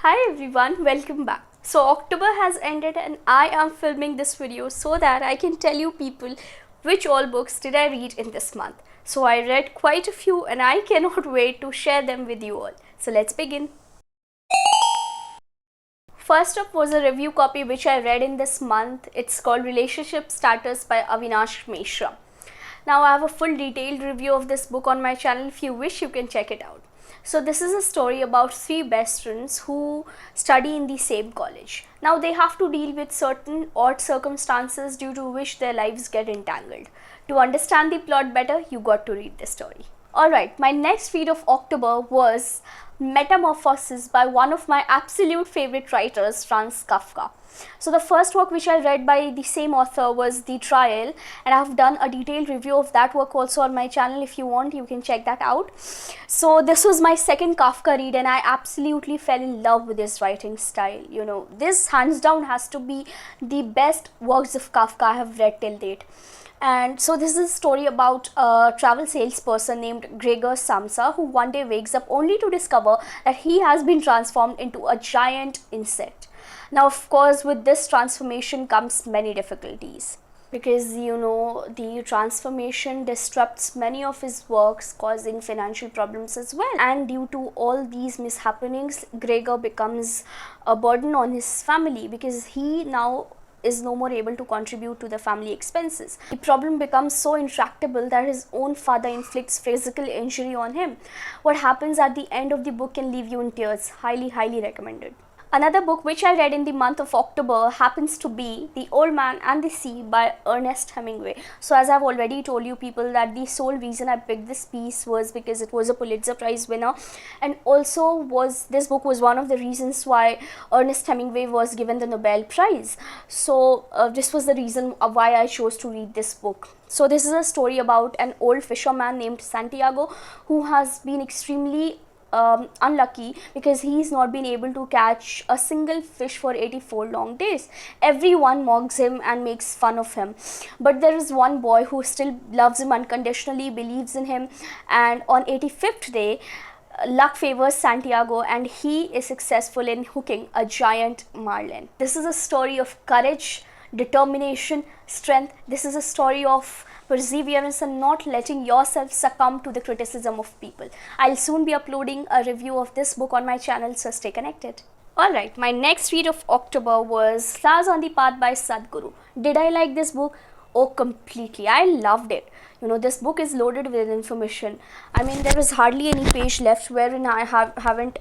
Hi everyone, welcome back. So October has ended and I am filming this video so that I can tell you people which all books did I read in this month. So I read quite a few and I cannot wait to share them with you all. So let's begin. First up was a review copy which I read in this month. It's called Relationship Starters by Avinash Mishra. Now I have a full detailed review of this book on my channel. If you wish, you can check it out. So this is a story about three best friends who study in the same college. Now they have to deal with certain odd circumstances due to which their lives get entangled. To understand the plot better, you got to read the story. Alright, my next read of October was Metamorphosis by one of my absolute favorite writers, Franz Kafka. So the first work which I read by the same author was The Trial, and I have done a detailed review of that work also on my channel. If you want, you can check that out. So this was my second Kafka read and I absolutely fell in love with his writing style. You know, this hands down has to be the best works of Kafka I have read till date. And so this is a story about a travel salesperson named Gregor Samsa who one day wakes up only to discover that he has been transformed into a giant insect. Now of course with this transformation comes many difficulties, because the transformation disrupts many of his works, causing financial problems as well. And due to all these mishappenings, Gregor becomes a burden on his family because he now is no more able to contribute to the family expenses. The problem becomes so intractable that his own father inflicts physical injury on him. What happens at the end of the book can leave you in tears. Highly recommended. Another book which I read in the month of October happens to be The Old Man and the Sea by Ernest Hemingway. So as I've already told you people that the sole reason I picked this piece was because it was a Pulitzer Prize winner, and also this book was one of the reasons why Ernest Hemingway was given the Nobel Prize. So this was the reason why I chose to read this book. So this is a story about an old fisherman named Santiago who has been extremely unlucky because he's not been able to catch a single fish for 84 long days. Everyone mocks him and makes fun of him, but there is one boy who still loves him unconditionally, believes in him, and on 85th day luck favors Santiago and he is successful in hooking a giant marlin. This is a story of courage, determination, strength. This is a story of perseverance and not letting yourself succumb to the criticism of people. I'll soon be uploading a review of this book on my channel, so stay connected. Alright, my next read of October was Stars on the Path by Sadhguru. Did I like this book? Oh, completely. I loved it. This book is loaded with information. I mean, there is hardly any page left wherein I haven't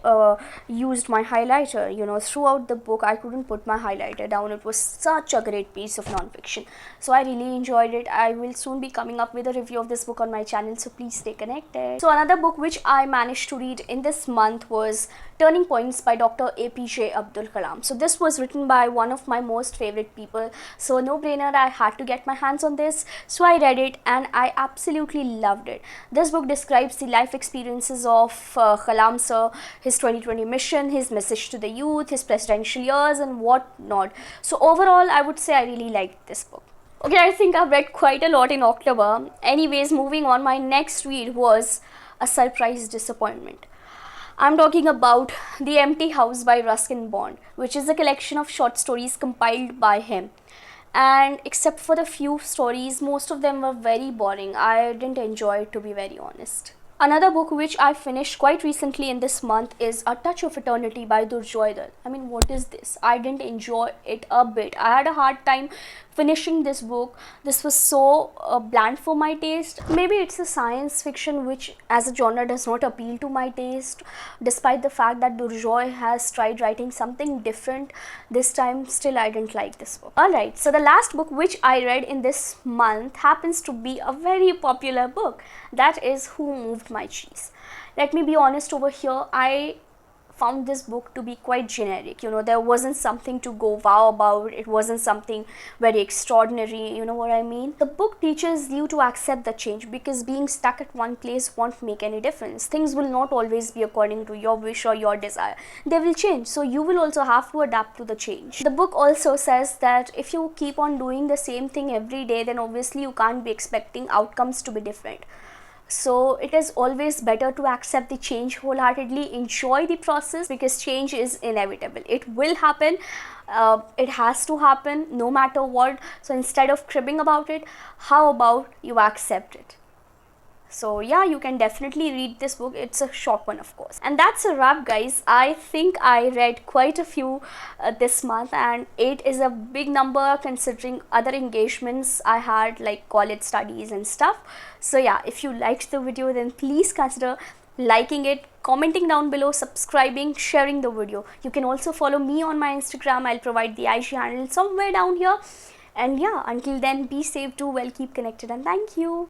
used my highlighter. Throughout the book, I couldn't put my highlighter down. It was such a great piece of non-fiction. So I really enjoyed it. I will soon be coming up with a review of this book on my channel, so please stay connected. So another book which I managed to read in this month was Turning Points by Dr. APJ Abdul Kalam. So this was written by one of my most favorite people. So no brainer, I had to get my hands on this. So I read it and I absolutely loved it. This book describes the life experiences of Kalam sir, his 2020 mission, his message to the youth, his presidential years and whatnot. So overall, I would say I really liked this book. Okay, I think I've read quite a lot in October. Anyways, moving on, my next read was A Surprise Disappointment. I'm talking about The Empty House by Ruskin Bond, which is a collection of short stories compiled by him. And except for the few stories, most of them were very boring. I didn't enjoy it, to be very honest. Another book which I finished quite recently in this month is A Touch of Eternity by Durjoy Dutt. I mean, what is this? I didn't enjoy it a bit. I had a hard time finishing this book. This was so bland for my taste. Maybe it's a science fiction which as a genre does not appeal to my taste, despite the fact that Durjoy has tried writing something different this time. Still, I didn't like this book. Alright, so the last book which I read in this month happens to be a very popular book. That is Who Moved My Cheese. Let me be honest over here, I found this book to be quite generic. There wasn't something to go wow about. It wasn't something very extraordinary, you know what I mean. The book teaches you to accept the change, because being stuck at one place won't make any difference. Things will not always be according to your wish or your desire. They will change, so you will also have to adapt to the change. The book also says that if you keep on doing the same thing every day, then obviously you can't be expecting outcomes to be different. So it is always better to accept the change wholeheartedly, enjoy the process, because change is inevitable. It will happen. It has to happen no matter what. So instead of cribbing about it, how about you accept it? So yeah, you can definitely read this book. It's a short one, of course. And that's a wrap, guys. I think I read quite a few this month, and 8 is a big number considering other engagements I had, like college studies and stuff. So yeah, if you liked the video, then please consider liking it, commenting down below, subscribing, sharing the video. You can also follow me on my Instagram. I'll provide the IG handle somewhere down here. And yeah, until then, be safe, do well, keep connected, and thank you.